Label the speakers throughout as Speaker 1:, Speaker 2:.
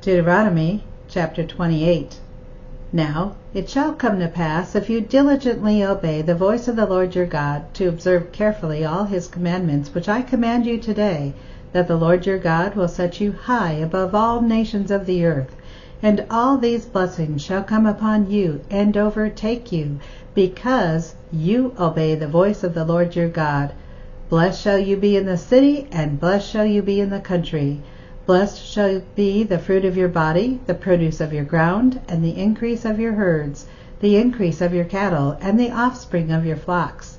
Speaker 1: Deuteronomy chapter 28. Now it shall come to pass, if you diligently obey the voice of the Lord your God, to observe carefully all his commandments which I command you today, that the Lord your God will set you high above all nations of the earth. And all these blessings shall come upon you and overtake you, because you obey the voice of the Lord your God. Blessed shall you be in the city, and blessed shall you be in the country. Blessed shall be the fruit of your body, the produce of your ground, and the increase of your herds, the increase of your cattle, and the offspring of your flocks.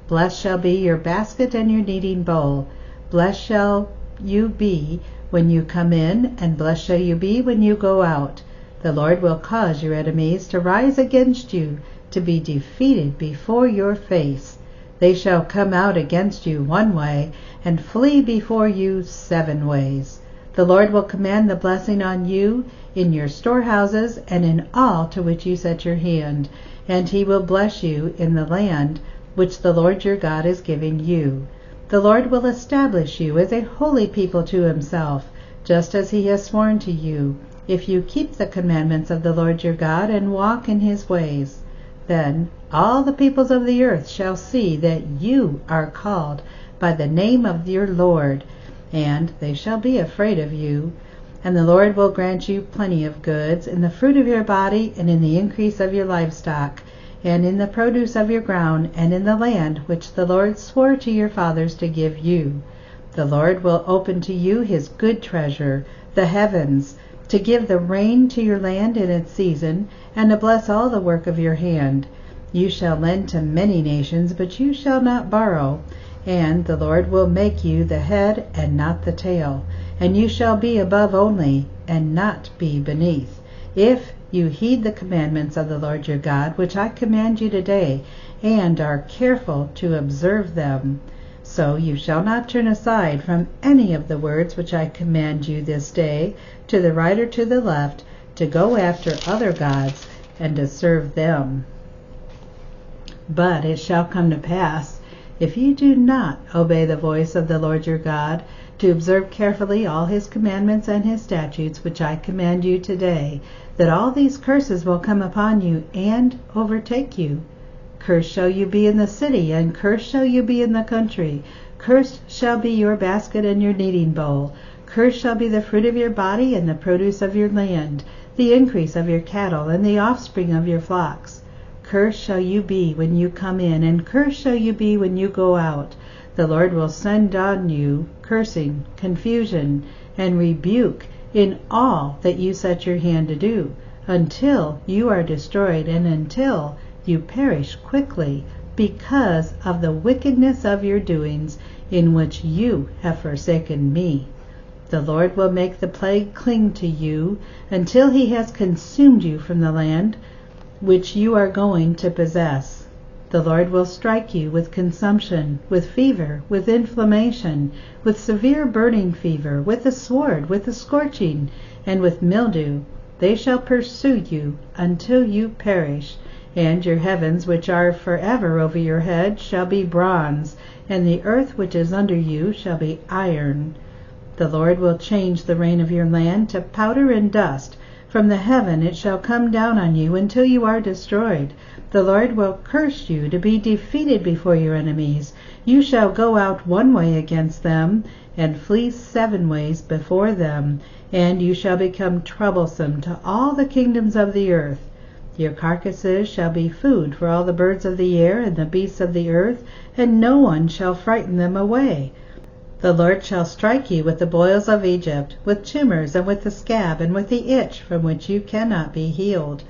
Speaker 1: Blessed shall be your basket and your kneading bowl. Blessed shall you be when you come in, and blessed shall you be when you go out. The Lord will cause your enemies to rise against you, to be defeated before your face. They shall come out against you one way, and flee before you 7 ways. The Lord will command the blessing on you in your storehouses and in all to which you set your hand, and he will bless you in the land which the Lord your God is giving you. The Lord will establish you as a holy people to himself, just as he has sworn to you, if you keep the commandments of the Lord your God and walk in his ways. Then all the peoples of the earth shall see that you are called by the name of your Lord, and they shall be afraid of you. And the Lord will grant you plenty of goods, in the fruit of your body, and in the increase of your livestock, and in the produce of your ground, and in the land which the Lord swore to your fathers to give you. The Lord will open to you his good treasure, the heavens, to give the rain to your land in its season, and to bless all the work of your hand. You shall lend to many nations, but you shall not borrow. And the Lord will make you the head and not the tail, and you shall be above only, and not be beneath, if you heed the commandments of the Lord your God, which I command you today, and are careful to observe them. So you shall not turn aside from any of the words which I command you this day, to the right or to the left, to go after other gods, and to serve them. But it shall come to pass, if you do not obey the voice of the Lord your God, to observe carefully all his commandments and his statutes which I command you today, that all these curses will come upon you and overtake you. Cursed shall you be in the city, and cursed shall you be in the country. Cursed shall be your basket and your kneading bowl. Cursed shall be the fruit of your body and the produce of your land, the increase of your cattle, and the offspring of your flocks. Cursed shall you be when you come in, and cursed shall you be when you go out. The Lord will send on you cursing, confusion, and rebuke in all that you set your hand to do, until you are destroyed, and until you perish quickly, because of the wickedness of your doings, in which you have forsaken me. The Lord will make the plague cling to you, until he has consumed you from the land which you are going to possess. The Lord will strike you with consumption, with fever, with inflammation, with severe burning fever, with the sword, with the scorching, and with mildew. They shall pursue you until you perish, and your heavens which are forever over your head shall be bronze, and the earth which is under you shall be iron. The Lord will change the rain of your land to powder and dust. From the heaven it shall come down on you until you are destroyed. The Lord will curse you to be defeated before your enemies. You shall go out one way against them, and flee 7 ways before them, and you shall become troublesome to all the kingdoms of the earth. Your carcasses shall be food for all the birds of the air and the beasts of the earth, and no one shall frighten them away. The Lord shall strike you with the boils of Egypt, with tumors, and with the scab, and with the itch from which you cannot be healed.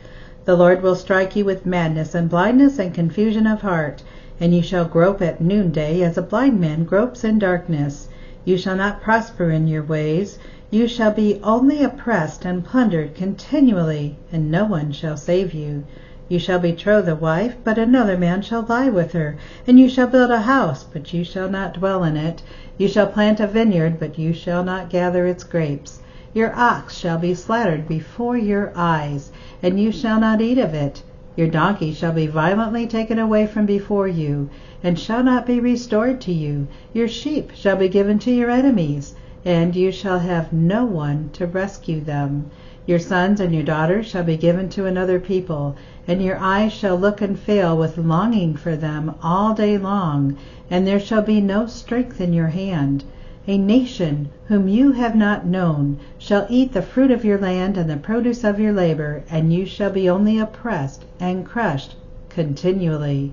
Speaker 1: The Lord will strike you with madness and blindness and confusion of heart, and you shall grope at noonday as a blind man gropes in darkness. You shall not prosper in your ways. You shall be only oppressed and plundered continually, and no one shall save you. You shall betroth a wife, but another man shall lie with her. And you shall build a house, but you shall not dwell in it. You shall plant a vineyard, but you shall not gather its grapes. Your ox shall be slaughtered before your eyes, and you shall not eat of it. Your donkey shall be violently taken away from before you, and shall not be restored to you. Your sheep shall be given to your enemies, and you shall have no one to rescue them. Your sons and your daughters shall be given to another people, and your eyes shall look and fail with longing for them all day long, and there shall be no strength in your hand. A nation whom you have not known shall eat the fruit of your land and the produce of your labor, and you shall be only oppressed and crushed continually.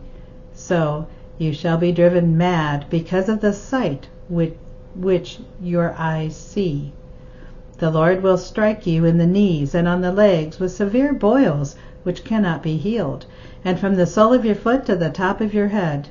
Speaker 1: So you shall be driven mad because of the sight which your eyes see. The Lord will strike you in the knees and on the legs with severe boils which cannot be healed, and from the sole of your foot to the top of your head.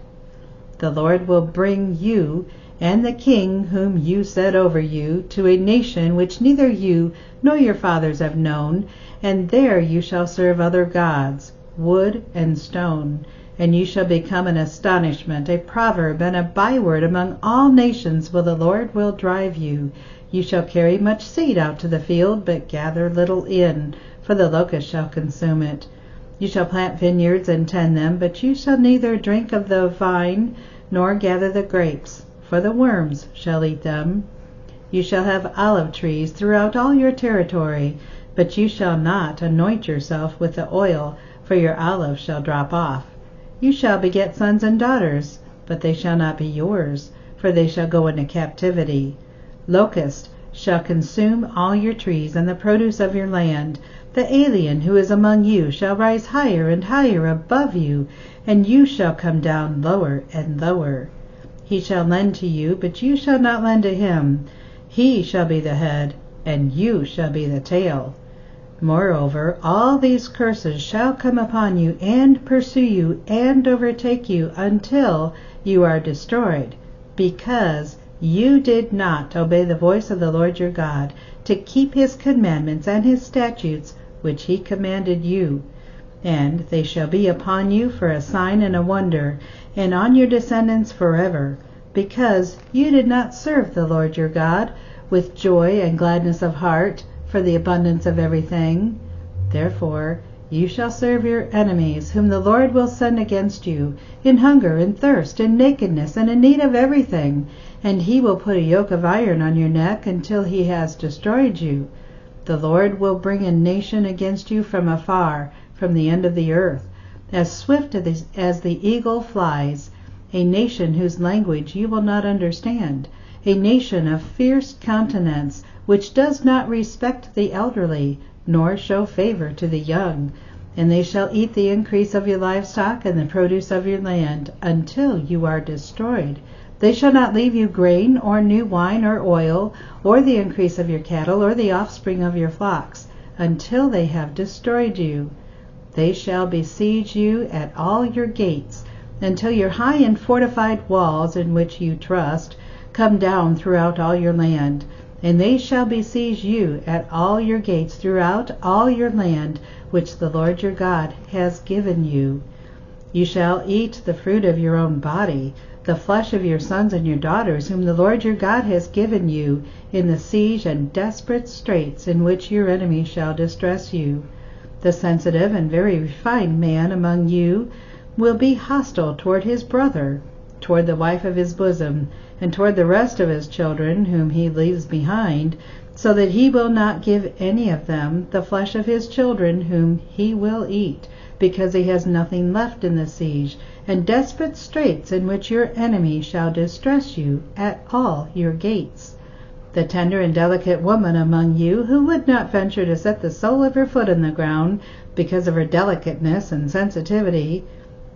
Speaker 1: The Lord will bring you and the king whom you set over you to a nation which neither you nor your fathers have known, and there you shall serve other gods, wood and stone, and you shall become an astonishment, a proverb, and a byword among all nations, for the Lord will drive you. You shall carry much seed out to the field, but gather little in, for the locust shall consume it. You shall plant vineyards and tend them, but you shall neither drink of the vine nor gather the grapes, for the worms shall eat them. You shall have olive trees throughout all your territory, but you shall not anoint yourself with the oil, for your olive shall drop off. You shall beget sons and daughters, but they shall not be yours, for they shall go into captivity. Locusts shall consume all your trees and the produce of your land. The alien who is among you shall rise higher and higher above you, and you shall come down lower and lower. He shall lend to you, but you shall not lend to him. He shall be the head, and you shall be the tail. Moreover, all these curses shall come upon you and pursue you and overtake you until you are destroyed, because you did not obey the voice of the Lord your God, to keep his commandments and his statutes which he commanded you. And they shall be upon you for a sign and a wonder, and on your descendants forever, because you did not serve the Lord your God with joy and gladness of heart for the abundance of everything. Therefore you shall serve your enemies, whom the Lord will send against you, in hunger and thirst, in nakedness, and in need of everything, and he will put a yoke of iron on your neck until he has destroyed you. The Lord will bring a nation against you from afar, from the end of the earth, as swift as the eagle flies, a nation whose language you will not understand, a nation of fierce countenance, which does not respect the elderly, nor show favor to the young. And they shall eat the increase of your livestock and the produce of your land, until you are destroyed. They shall not leave you grain, or new wine, or oil, or the increase of your cattle, or the offspring of your flocks, until they have destroyed you. They shall besiege you at all your gates, until your high and fortified walls, in which you trust, come down throughout all your land. And they shall besiege you at all your gates throughout all your land, which the Lord your God has given you. You shall eat the fruit of your own body, the flesh of your sons and your daughters, whom the Lord your God has given you, in the siege and desperate straits in which your enemy shall distress you. The sensitive and very refined man among you will be hostile toward his brother, toward the wife of his bosom, and toward the rest of his children whom he leaves behind, so that he will not give any of them the flesh of his children whom he will eat, because he has nothing left in the siege and desperate straits in which your enemy shall distress you at all your gates. The tender and delicate woman among you, who would not venture to set the sole of her foot in the ground because of her delicateness and sensitivity,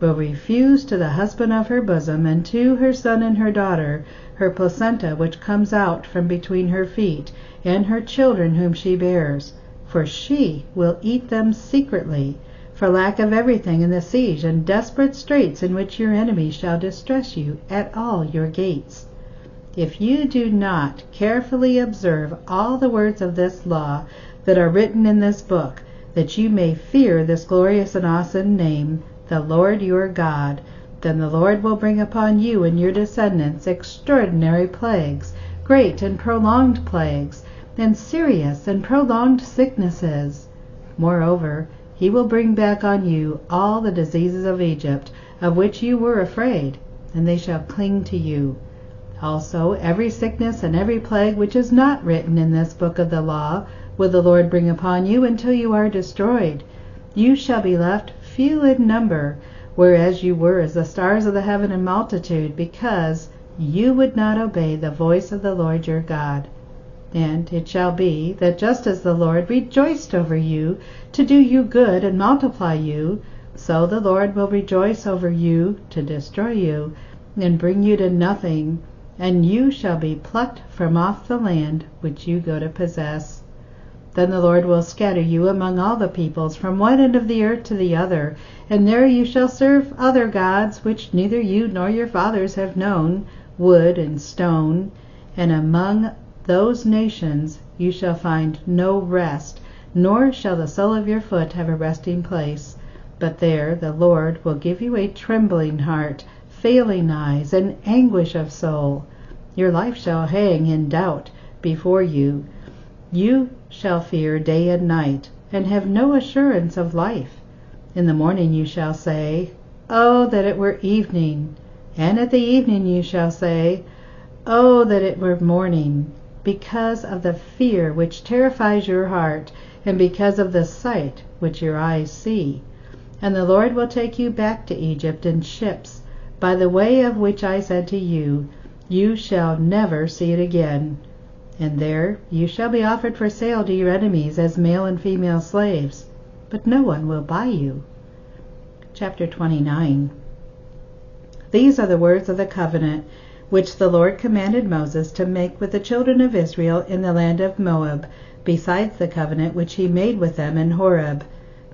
Speaker 1: will refuse to the husband of her bosom and to her son and her daughter her placenta which comes out from between her feet, and her children whom she bears, for she will eat them secretly, for lack of everything in the siege and desperate straits in which your enemy shall distress you at all your gates. If you do not carefully observe all the words of this law that are written in this book, that you may fear this glorious and awesome name, the Lord your God, then the Lord will bring upon you and your descendants extraordinary plagues, great and prolonged plagues, and serious and prolonged sicknesses. Moreover, he will bring back on you all the diseases of Egypt, of which you were afraid, and they shall cling to you. Also every sickness and every plague which is not written in this book of the law will the Lord bring upon you until you are destroyed. You shall be left few in number, whereas you were as the stars of the heaven in multitude, because you would not obey the voice of the Lord your God. And it shall be that just as the Lord rejoiced over you to do you good and multiply you, so the Lord will rejoice over you to destroy you and bring you to nothing, and you shall be plucked from off the land which you go to possess. Then the Lord will scatter you among all the peoples from one end of the earth to the other, and there you shall serve other gods which neither you nor your fathers have known, wood and stone, and among those nations you shall find no rest, nor shall the sole of your foot have a resting place. But there the Lord will give you a trembling heart, failing eyes, and anguish of soul. Your life shall hang in doubt before you. You shall fear day and night, and have no assurance of life. In the morning you shall say, Oh, that it were evening! And at the evening you shall say, Oh, that it were morning! Because of the fear which terrifies your heart, and because of the sight which your eyes see. And the Lord will take you back to Egypt in ships, by the way of which I said to you, You shall never see it again. And there you shall be offered for sale to your enemies as male and female slaves, but no one will buy you. Chapter 29. These are the words of the covenant which the Lord commanded Moses to make with the children of Israel in the land of Moab, besides the covenant which he made with them in Horeb.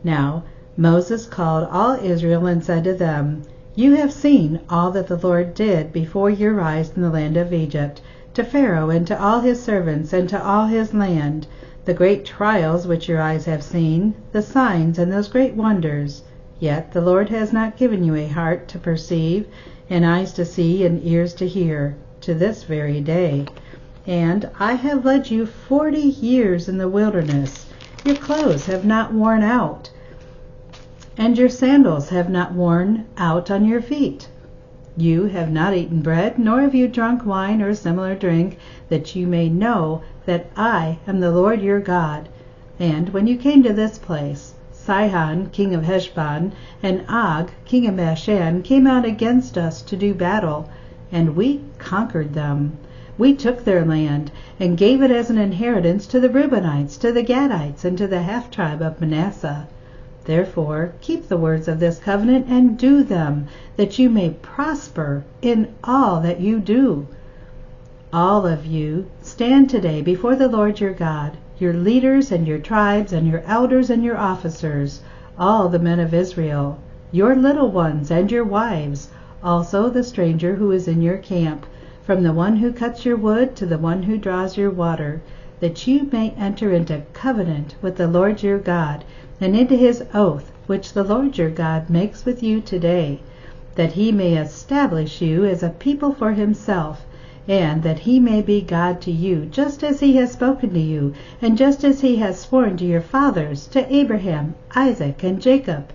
Speaker 1: Now Moses called all Israel and said to them, You have seen all that the Lord did before your eyes in the land of Egypt, to Pharaoh and to all his servants and to all his land, the great trials which your eyes have seen, the signs and those great wonders. Yet the Lord has not given you a heart to perceive, and eyes to see, and ears to hear, to this very day. And I have led you 40 years in the wilderness. Your clothes have not worn out, and your sandals have not worn out on your feet. You have not eaten bread, nor have you drunk wine or similar drink, that you may know that I am the Lord your God. And when you came to this place, Sihon, king of Heshbon, and Og, king of Bashan, came out against us to do battle, and we conquered them. We took their land, and gave it as an inheritance to the Reubenites, to the Gadites, and to the half-tribe of Manasseh. Therefore keep the words of this covenant, and do them, that you may prosper in all that you do. All of you stand today before the Lord your God, your leaders and your tribes and your elders and your officers, all the men of Israel, your little ones and your wives, also the stranger who is in your camp, from the one who cuts your wood to the one who draws your water, that you may enter into covenant with the Lord your God, and into his oath which the Lord your God makes with you today, that he may establish you as a people for himself, and that he may be God to you, just as he has spoken to you, and just as he has sworn to your fathers, to Abraham, Isaac, and Jacob.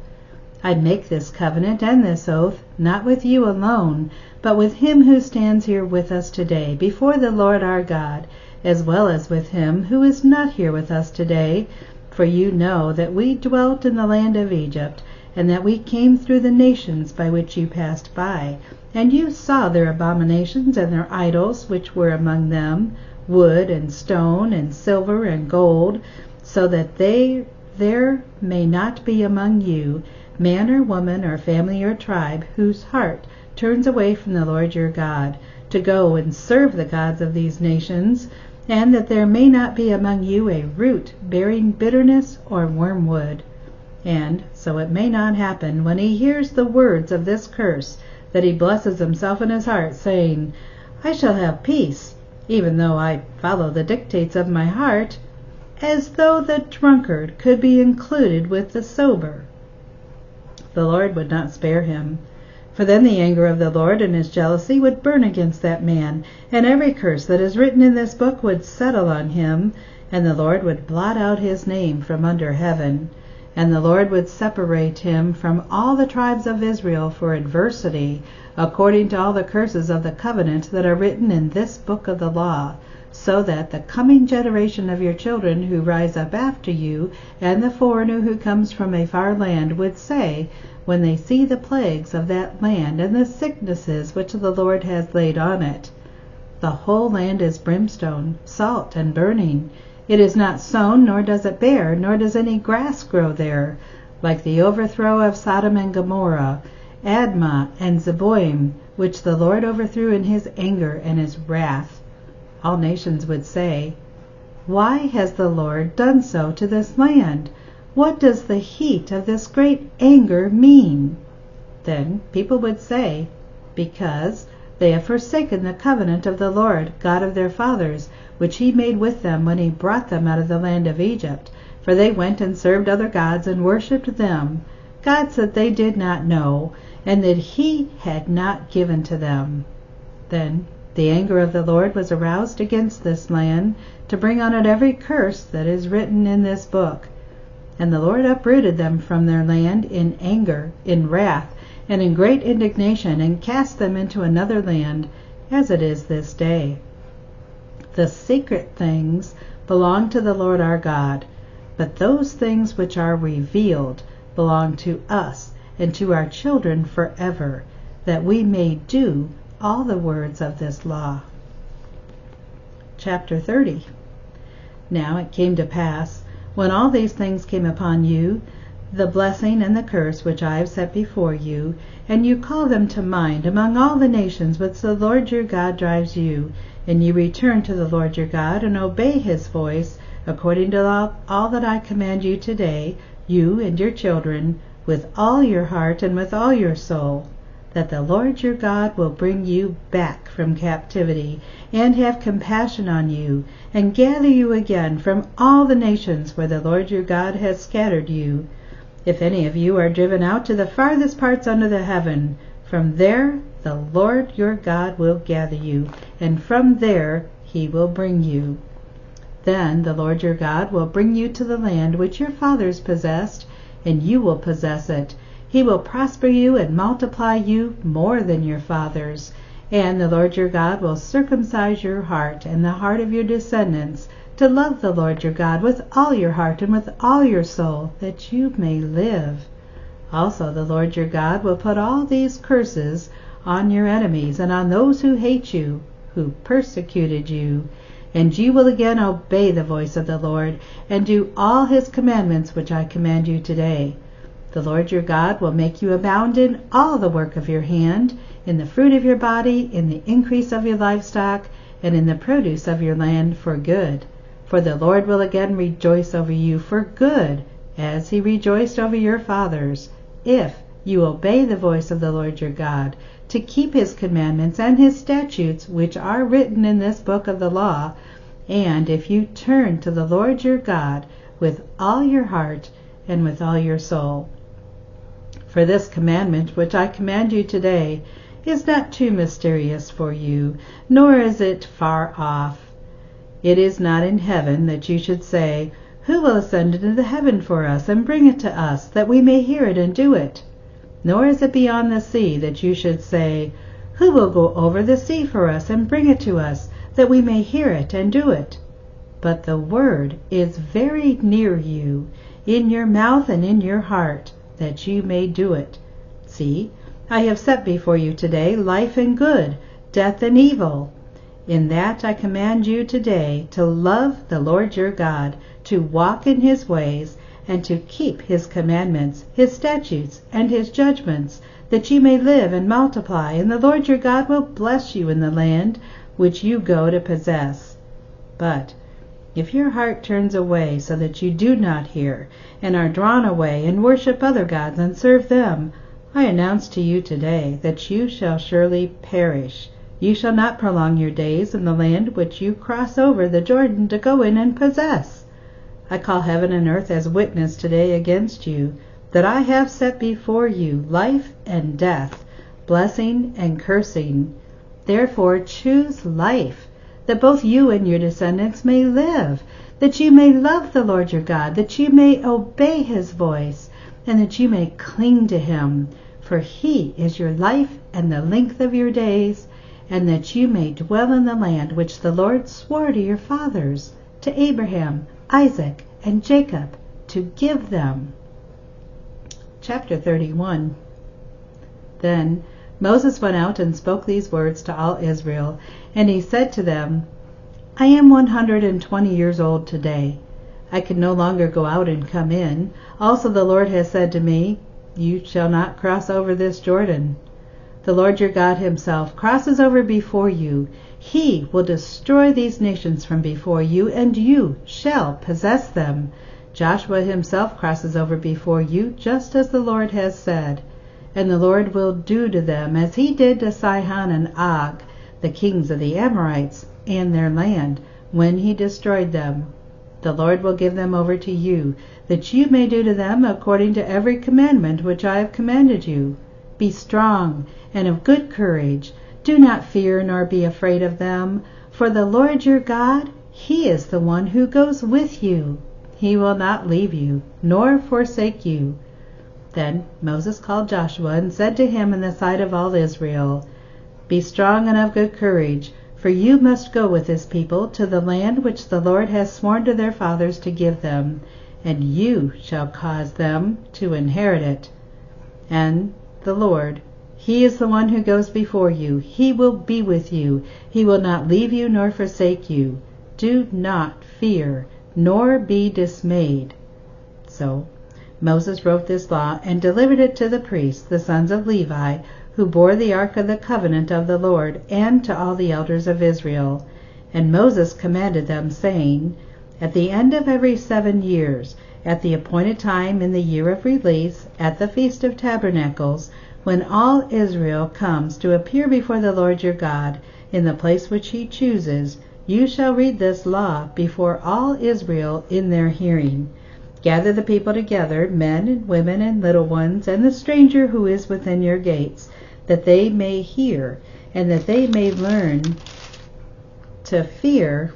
Speaker 1: I make this covenant and this oath, not with you alone, but with him who stands here with us today, before the Lord our God, as well as with him who is not here with us today. For you know that we dwelt in the land of Egypt, and that we came through the nations by which you passed by, and you saw their abominations and their idols which were among them, wood and stone and silver and gold, so that there may not be among you man or woman or family or tribe whose heart turns away from the Lord your God, to go and serve the gods of these nations, and that there may not be among you a root bearing bitterness or wormwood. And so it may not happen, when he hears the words of this curse, that he blesses himself in his heart, saying, I shall have peace, even though I follow the dictates of my heart, as though the drunkard could be included with the sober. The Lord would not spare him, for then the anger of the Lord and his jealousy would burn against that man, and every curse that is written in this book would settle on him, and the Lord would blot out his name from under heaven. And the Lord would separate him from all the tribes of Israel for adversity, according to all the curses of the covenant that are written in this book of the law, so that the coming generation of your children who rise up after you, and the foreigner who comes from a far land, would say, when they see the plagues of that land and the sicknesses which the Lord has laid on it, the whole land is brimstone, salt, and burning. It is not sown, nor does it bear, nor does any grass grow there, like the overthrow of Sodom and Gomorrah, Admah and Zeboim, which the Lord overthrew in his anger and his wrath. All nations would say, why has the Lord done so to this land? What does the heat of this great anger mean? Then people would say, because they have forsaken the covenant of the Lord, God of their fathers, which he made with them when he brought them out of the land of Egypt. For they went and served other gods and worshipped them, gods that they did not know, and that he had not given to them. Then the anger of the Lord was aroused against this land, to bring on it every curse that is written in this book. And the Lord uprooted them from their land in anger, in wrath, and in great indignation, and cast them into another land, as it is this day. The secret things belong to the Lord our God, but those things which are revealed belong to us and to our children forever, that we may do all the words of this law. Chapter 30. Now it came to pass, when all these things came upon you, the blessing and the curse which I have set before you, and you call them to mind among all the nations which the Lord your God drives you, and you return to the Lord your God, and obey his voice, according to all that I command you today, you and your children, with all your heart and with all your soul, that the Lord your God will bring you back from captivity, and have compassion on you, and gather you again from all the nations where the Lord your God has scattered you. If any of you are driven out to the farthest parts under the heaven, from there the Lord your God will gather you, and from there he will bring you. Then the Lord your God will bring you to the land which your fathers possessed, and you will possess it. He will prosper you and multiply you more than your fathers. And the Lord your God will circumcise your heart and the heart of your descendants, to love the Lord your God with all your heart and with all your soul, that you may live. Also the Lord your God will put all these curses on your enemies and on those who hate you, who persecuted you. And you will again obey the voice of the Lord, and do all his commandments which I command you today. The Lord your God will make you abound in all the work of your hand, in the fruit of your body, in the increase of your livestock, and in the produce of your land for good. For the Lord will again rejoice over you for good, as he rejoiced over your fathers, if you obey the voice of the Lord your God, to keep his commandments and his statutes which are written in this book of the law, and if you turn to the Lord your God with all your heart and with all your soul. For this commandment which I command you today is not too mysterious for you, nor is it far off. It is not in heaven, that you should say, who will ascend into the heaven for us, and bring it to us, that we may hear it and do it? Nor is it beyond the sea, that you should say, who will go over the sea for us, and bring it to us, that we may hear it and do it? But the word is very near you, in your mouth and in your heart, that you may do it. See, I have set before you today life and good, death and evil. In that I command you today to love the Lord your God, to walk in his ways, and to keep his commandments, his statutes, and his judgments, that you may live and multiply, and the Lord your God will bless you in the land which you go to possess. But if your heart turns away so that you do not hear, and are drawn away, and worship other gods and serve them, I announce to you today that you shall surely perish. You shall not prolong your days in the land which you cross over the Jordan to go in and possess. I call heaven and earth as witness today against you, that I have set before you life and death, blessing and cursing. Therefore choose life, that both you and your descendants may live, that you may love the Lord your God, that you may obey his voice, and that you may cling to him, for he is your life and the length of your days, and that you may dwell in the land which the Lord swore to your fathers, to Abraham, Isaac, and Jacob, to give them. Chapter 31. Then Moses went out and spoke these words to all Israel, and he said to them, I am 120 years old today. I can no longer go out and come in. Also the Lord has said to me, You shall not cross over this Jordan. The Lord your God himself crosses over before you. He will destroy these nations from before you, and you shall possess them. Joshua himself crosses over before you, just as the Lord has said. And the Lord will do to them as he did to Sihon and Og, the kings of the Amorites, and their land, when he destroyed them. The Lord will give them over to you, that you may do to them according to every commandment which I have commanded you. Be strong and of good courage. Do not fear nor be afraid of them, for the Lord your God, he is the one who goes with you. He will not leave you, nor forsake you. Then Moses called Joshua and said to him in the sight of all Israel, Be strong and of good courage, for you must go with this people to the land which the Lord has sworn to their fathers to give them, and you shall cause them to inherit it. And the Lord, he is the one who goes before you. He will be with you. He will not leave you nor forsake you. Do not fear, nor be dismayed. So Moses wrote this law and delivered it to the priests, the sons of Levi, who bore the ark of the covenant of the Lord, and to all the elders of Israel. And Moses commanded them, saying, At the end of every 7 years, at the appointed time in the year of release, at the Feast of Tabernacles, when all Israel comes to appear before the Lord your God, in the place which he chooses, you shall read this law before all Israel in their hearing. Gather the people together, men and women and little ones, and the stranger who is within your gates, that they may hear, and that they may learn to fear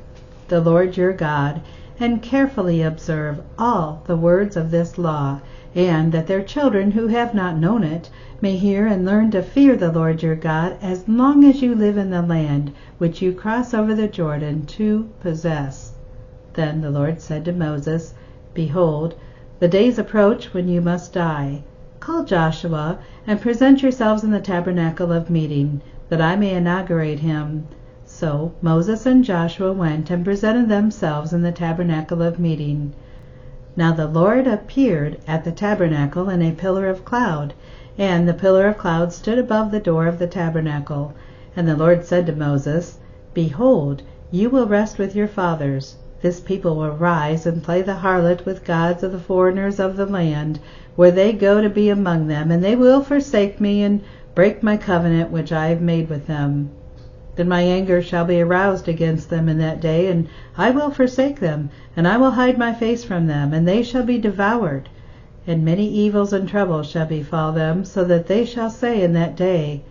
Speaker 1: the Lord your God, and carefully observe all the words of this law, and that their children who have not known it may hear and learn to fear the Lord your God as long as you live in the land which you cross over the Jordan to possess. Then the Lord said to Moses, Behold, the days approach when you must die. Call Joshua, and present yourselves in the tabernacle of meeting, that I may inaugurate him. So Moses and Joshua went and presented themselves in the tabernacle of meeting. Now the Lord appeared at the tabernacle in a pillar of cloud, and the pillar of cloud stood above the door of the tabernacle. And the Lord said to Moses, Behold, you will rest with your fathers. This people will rise and play the harlot with gods of the foreigners of the land, where they go to be among them, and they will forsake me and break my covenant which I have made with them. Then my anger shall be aroused against them in that day, and I will forsake them, and I will hide my face from them, and they shall be devoured. And many evils and troubles shall befall them, so that they shall say in that day,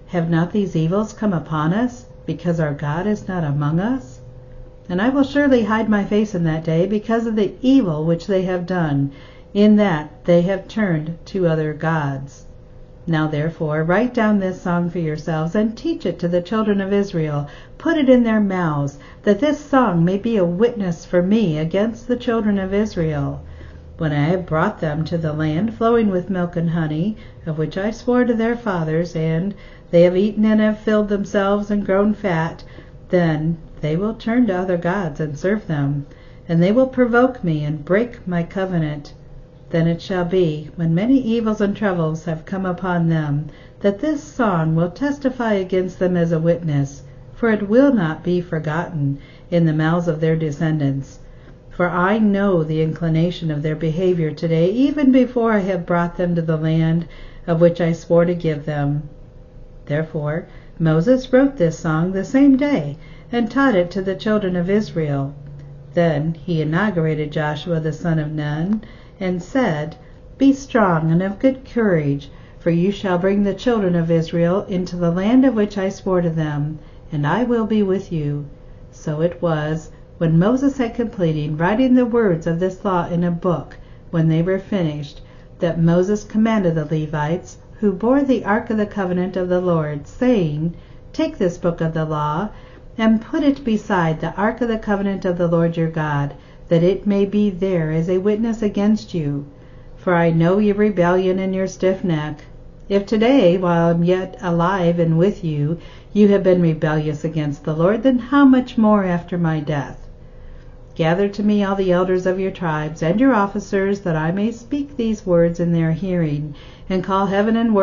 Speaker 1: Have not these evils come upon us, because our God is not among us? And I will surely hide my face in that day, because of the evil which they have done, in that they have turned to other gods. Now therefore write down this song for yourselves, and teach it to the children of Israel. Put it in their mouths, that this song may be a witness for me against the children of Israel. When I have brought them to the land flowing with milk and honey, of which I swore to their fathers, and they have eaten and have filled themselves and grown fat, then they will turn to other gods and serve them, and they will provoke me and break my covenant. Then it shall be, when many evils and troubles have come upon them, that this song will testify against them as a witness, for it will not be forgotten in the mouths of their descendants. For I know the inclination of their behavior today, even before I have brought them to the land of which I swore to give them. Therefore Moses wrote this song the same day, and taught it to the children of Israel. Then he inaugurated Joshua the son of Nun, and said, Be strong and of good courage, for you shall bring the children of Israel into the land of which I swore to them, and I will be with you. So it was, when Moses had completed writing the words of this law in a book, when they were finished, that Moses commanded the Levites, who bore the ark of the covenant of the Lord, saying, Take this book of the law, and put it beside the ark of the covenant of the Lord your God, that it may be there as a witness against you. For I know your rebellion and your stiff neck. If today, while I am yet alive and with you, you have been rebellious against the Lord, then how much more after my death? Gather to me all the elders of your tribes and your officers, that I may speak these words in their hearing, and call heaven and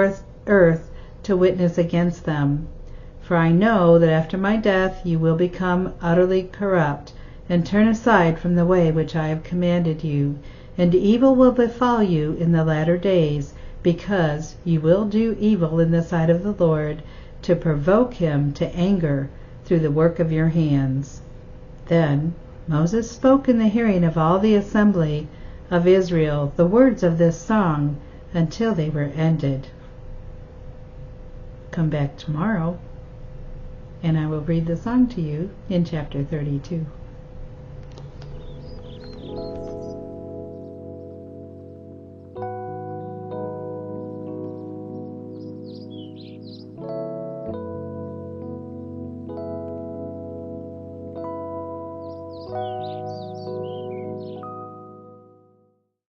Speaker 1: earth to witness against them. For I know that after my death you will become utterly corrupt, and turn aside from the way which I have commanded you, and evil will befall you in the latter days, because you will do evil in the sight of the Lord, to provoke him to anger through the work of your hands. Then Moses spoke in the hearing of all the assembly of Israel the words of this song until they were ended. Come back tomorrow, and I will read the song to you in chapter 32.